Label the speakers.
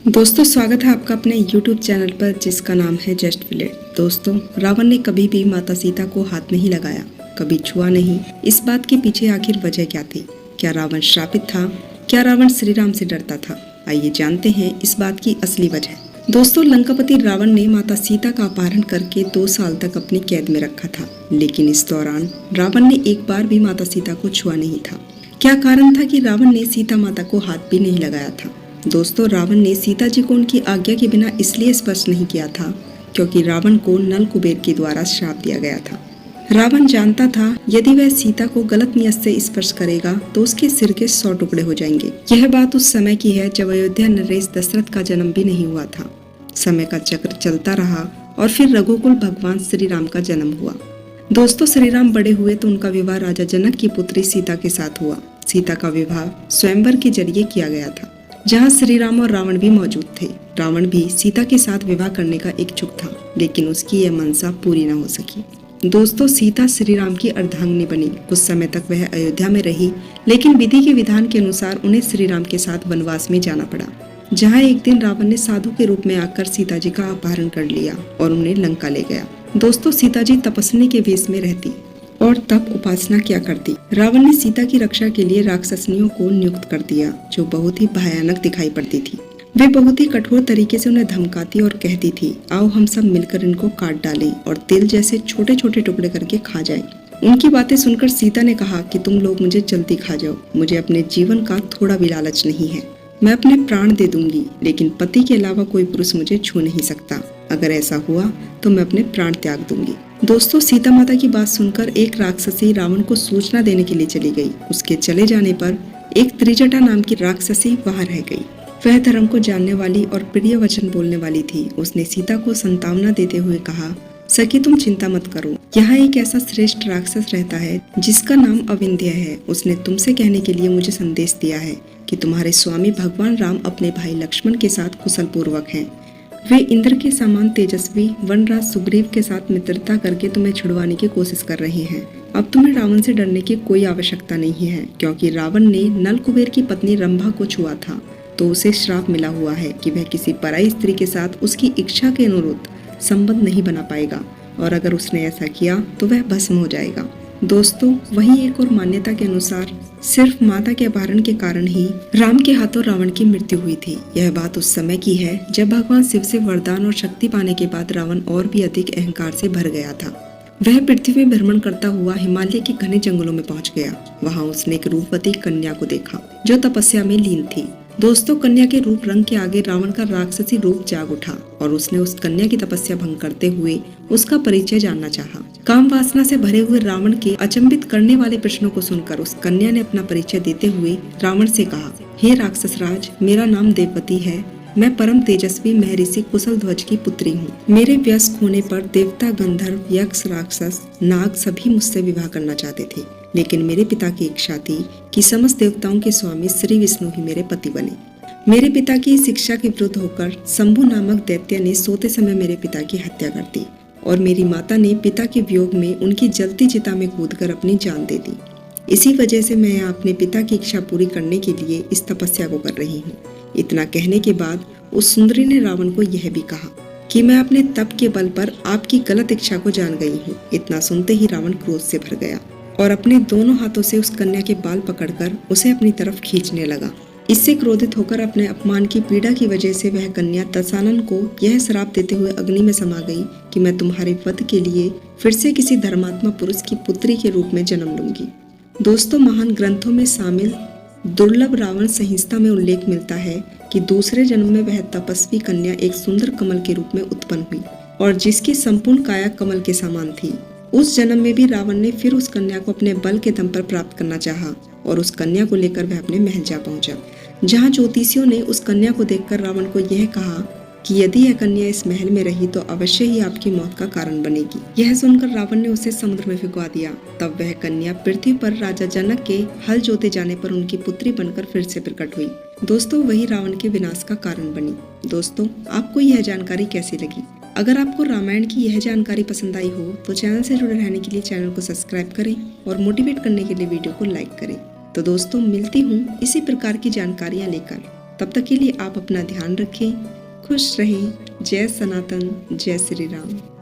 Speaker 1: दोस्तों स्वागत है आपका अपने YouTube चैनल पर जिसका नाम है जस्ट विलेट। दोस्तों रावण ने कभी भी माता सीता को हाथ नहीं लगाया, कभी छुआ नहीं। इस बात के पीछे आखिर वजह क्या थी? क्या रावण श्रापित था? क्या रावण श्री राम से डरता था? आइए जानते हैं इस बात की असली वजह। दोस्तों लंकापति रावण ने माता सीता का अपहरण करके 2 साल तक अपनी कैद में रखा था, लेकिन इस दौरान रावण ने एक बार भी माता सीता को छुआ नहीं था। क्या कारण था कि रावण ने सीता माता को हाथ भी नहीं लगाया था? दोस्तों रावण ने सीता जी को उनकी आज्ञा के बिना इसलिए स्पर्श नहीं किया था क्योंकि रावण को नल कुबेर के द्वारा श्राप दिया गया था। रावण जानता था यदि वह सीता को गलत नियत से स्पर्श करेगा तो उसके सिर के 100 टुकड़े हो जाएंगे। यह बात उस समय की है जब अयोध्या नरेश दशरथ का जन्म भी नहीं हुआ था। समय का चक्र चलता रहा और फिर रघुकुल भगवान श्री राम का जन्म हुआ। दोस्तों श्री राम बड़े हुए तो उनका विवाह राजा जनक की पुत्री सीता के साथ हुआ। सीता का विवाह स्वयंवर के जरिए किया गया था, जहाँ श्री राम और रावण भी मौजूद थे। रावण भी सीता के साथ विवाह करने का इच्छुक था, लेकिन उसकी यह मनसा पूरी न हो सकी। दोस्तों सीता श्री राम की अर्धांगिनी बनी। कुछ समय तक वह अयोध्या में रही, लेकिन विधि के विधान के अनुसार उन्हें श्री राम के साथ वनवास में जाना पड़ा, जहाँ एक दिन रावण ने साधु के रूप में आकर सीता जी का अपहरण कर लिया और उन्हें लंका ले गया। दोस्तों सीता जी तपस्वी के वेश में रहती और तब उपासना क्या करती। रावण ने सीता की रक्षा के लिए राक्षसनियों को नियुक्त कर दिया, जो बहुत ही भयानक दिखाई पड़ती थी। वे बहुत ही कठोर तरीके से उन्हें धमकाती और कहती थी, आओ हम सब मिलकर इनको काट डालें और तिल जैसे छोटे छोटे टुकड़े करके खा जाएं। उनकी बातें सुनकर सीता ने कहा कि तुम लोग मुझे जल्दी खा जाओ, मुझे अपने जीवन का थोड़ा भी लालच नहीं है। मैं अपने प्राण दे दूंगी, लेकिन पति के अलावा कोई पुरुष मुझे छू नहीं सकता। अगर ऐसा हुआ तो मैं अपने प्राण त्याग दूंगी। दोस्तों सीता माता की बात सुनकर एक राक्षसी रावण को सूचना देने के लिए चली गई। उसके चले जाने पर एक त्रिजटा नाम की राक्षसी वहां रह गई। वह धर्म को जानने वाली और प्रिय वचन बोलने वाली थी। उसने सीता को संतावना देते हुए कहा, सखी तुम चिंता मत करो, यहाँ एक ऐसा श्रेष्ठ राक्षस रहता है जिसका नाम अविंध्य है। उसने तुमसे कहने के लिए मुझे संदेश दिया है कि तुम्हारे स्वामी भगवान राम अपने भाई लक्ष्मण के साथ कुशल पूर्वक हैं। वे इंद्र के समान तेजस्वी वनराज सुग्रीव के साथ मित्रता करके तुम्हें छुड़वाने की कोशिश कर रहे हैं। अब तुम्हें रावण से डरने की कोई आवश्यकता नहीं है, क्योंकि रावण ने नल कुबेर की पत्नी रंभा को छुआ था तो उसे श्राप मिला हुआ है कि वह किसी पराई स्त्री के साथ उसकी इच्छा के अनुरूप संबंध नहीं बना पाएगा, और अगर उसने ऐसा किया तो वह भस्म हो जाएगा। दोस्तों वहीं एक और मान्यता के अनुसार सिर्फ माता के अपहरण के कारण ही राम के हाथों रावण की मृत्यु हुई थी। यह बात उस समय की है जब भगवान शिव से वरदान और शक्ति पाने के बाद रावण और भी अधिक अहंकार से भर गया था। वह पृथ्वी में भ्रमण करता हुआ हिमालय के घने जंगलों में पहुंच गया। वहां उसने एक रूपवती कन्या को देखा जो तपस्या में लीन थी। दोस्तों कन्या के रूप रंग के आगे रावण का राक्षसी रूप जाग उठा और उसने उस कन्या की तपस्या भंग करते हुए उसका परिचय जानना चाहा। काम वासना से भरे हुए रावण के अचंभित करने वाले प्रश्नों को सुनकर उस कन्या ने अपना परिचय देते हुए रावण से कहा, हे राक्षस राज, मेरा नाम देववती है। मैं परम तेजस्वी महर्षि कुशल ध्वज की पुत्री हूँ। मेरे वयस्क होने पर देवता, गंधर्व, यक्ष, राक्षस, नाग सभी मुझसे विवाह करना चाहते थे, लेकिन मेरे पिता की इच्छा थी कि समस्त देवताओं के स्वामी श्री विष्णु ही मेरे पति बने। मेरे पिता की शिक्षा के विरुद्ध होकर शंभु नामक दैत्य ने सोते समय मेरे पिता की हत्या कर दी और मेरी माता ने पिता के वियोग में उनकी जलती चिता में कूदकर अपनी जान दे दी। इसी वजह से मैं अपने पिता की इच्छा पूरी करने के लिए इस तपस्या को कर रही हूँ। इतना कहने के बाद उस सुंदरी ने रावण को यह भी कहा कि मैं अपने तप के बल पर आपकी गलत इच्छा को जान गई हूँ। इतना सुनते ही रावण क्रोध से भर गया और अपने दोनों हाथों से उस कन्या के बाल पकड़कर उसे अपनी तरफ खींचने लगा। इससे क्रोधित होकर अपने अपमान की पीड़ा की वजह से वह कन्या दशानन को यह श्राप देते हुए अग्नि में समा गई कि मैं तुम्हारे वध के लिए फिर से किसी धर्मात्मा पुरुष की पुत्री के रूप में जन्म लूंगी। दोस्तों महान ग्रंथों में शामिल दुर्लभ रावण संहिता में उल्लेख मिलता है कि दूसरे जन्म में वह तपस्वी कन्या एक सुंदर कमल के रूप में उत्पन्न हुई और जिसकी संपूर्ण काया कमल के समान थी। उस जन्म में भी रावण ने फिर उस कन्या को अपने बल के दम पर प्राप्त करना चाहा और उस कन्या को लेकर वह अपने महल जा पहुंचा, जहां ज्योतिषियों ने उस कन्या को देखकर रावण को यह कहा कि यदि यह कन्या इस महल में रही तो अवश्य ही आपकी मौत का कारण बनेगी। यह सुनकर रावण ने उसे समुद्र में फिंकवा दिया। तब वह कन्या पृथ्वी पर राजा जनक के हल जोते जाने पर उनकी पुत्री बनकर फिर से प्रकट हुई। दोस्तों वही रावण के विनाश का कारण बनी। दोस्तों आपको यह जानकारी कैसी लगी? अगर आपको रामायण की यह जानकारी पसंद आई हो तो चैनल से जुड़े रहने के लिए चैनल को सब्सक्राइब करें और मोटिवेट करने के लिए वीडियो को लाइक करें। तो दोस्तों मिलती हूँ इसी प्रकार की जानकारियाँ लेकर। तब तक के लिए आप अपना ध्यान रखें। खुश रहें। जय सनातन, जय श्री राम।